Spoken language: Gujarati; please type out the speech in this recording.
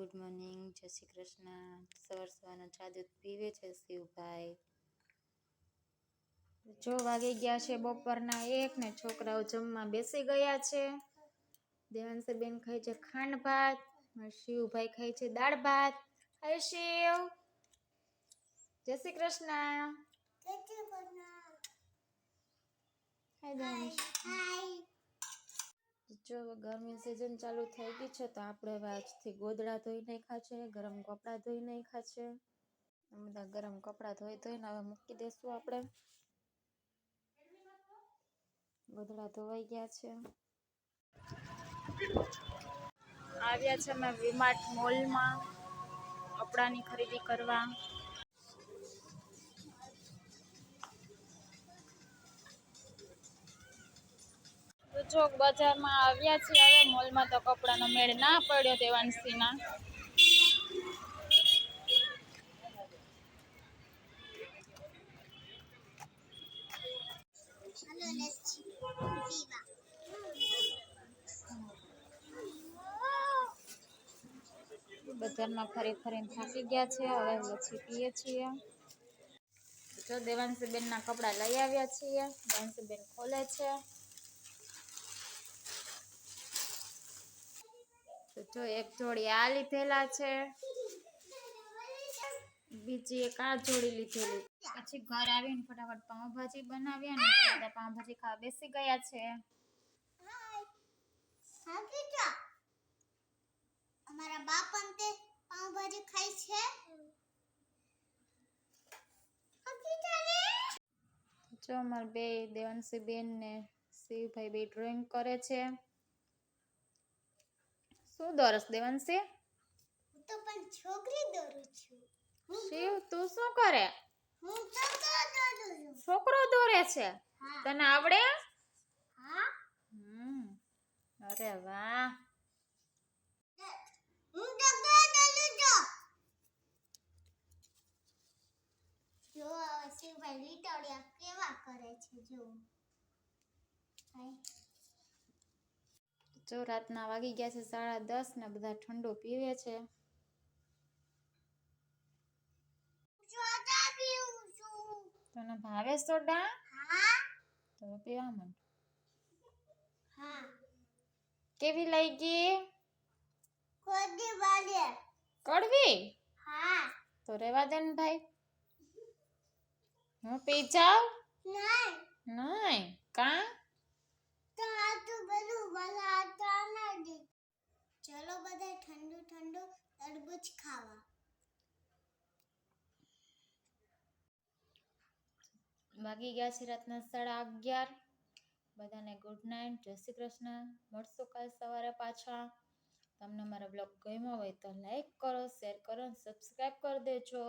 ગુડ મોર્નિંગ, જય શ્રી કૃષ્ણ. સવારનો ચા દૂધ પીવે છે શિવભાઈ. જો વાગી ગયા છે બપોરના 1 ને છોકરાઓ જમવા બેસી ગયા છે. દેવાંશીબેન ખાય છે ખાંડ ભાત, શિવભાઈ ખાય છે દાળ ભાત. હાય શિવ, જય શ્રી કૃષ્ણ. હાય દેવાંશ. જો ગરમી સિઝન ચાલુ થઈ ગઈ છે તો આપણે હવે આજથી ગોદડા ધોઈ નાખ્યા છે, ગરમ કપડાં ધોઈ નાખ્યા છે. બધા ગરમ કપડાં ધોઈને હવે મૂકી દઈશું. આપણે ગોદડા ધોવાઈ ગયા છે. આવ્યા છે અમે વીમાર્ટ મોલમાં કપડાની ખરીદી કરવા. ચોક બજારમાં આવ્યા છીએ. હવે મોલમાં તો કપડાનો મેળ ના પડ્યો દેવાંશીના. બજારમાં ફરીને થાકી ગયા છે. હવે લસ્સી પીએ છીએ. જો દેવાંશીબેનના કપડાં લઈ આવ્યા છીએ. દેવાંશીબેન ખોલે છે. તો જો એક જોડી આ લીધેલા છે, બીજી એક આ જોડી લીધેલી. પછી ઘર આવીને ફટાફટ પાઉંભાજી બનાવ્યા ને બધા પાઉંભાજી ખાવા બેસી ગયા છે. અમારા બાપન તે પાઉંભાજી ખાય છે. જો અમાર બે દેવાંશીબેન ને શિવભાઈ બે ડ્રોઈંગ કરે છે. શું દોરસ દેવાંશી? હું તો પણ છોકરી દોરું છું. શિવ તું શું કરે? હું છોકરો દોરું છું. છોકરો દોરે છે? તને આવડે? હા. અરે વાહ. હું છોકરો દોરું છું. જો શિવભાઈ લીટોડિયા કેવા કરે છે જો. જો રાતના વાગી ગયા છે 10:30 ને બધા ઠંડુ પીવે છે. સોડા પીવું છું. તને ભાવે સોડા? હા. તો પીવા માંડ. હા. કેવી લાગી? ખોદી વાલે. કડવી? હા. તો રેવા દે ને ભાઈ. હું પી જાઉં? નહીં. નહીં. કા? તો આ તો બધું બલાતા નથી. ચલો બધા ઠંડુ તરબૂચ ખાવા. વાગી ગયા છે રાતના 11:30. બધાને ગુડ નાઇટ, જય શ્રી કૃષ્ણ. મળશું કાલ સવારે પાછા. તમને મારા બ્લોગ ગમ્યો હોય તો લાઈક કરો, શેર કરો અને સબસ્ક્રાઈબ કરી દેજો.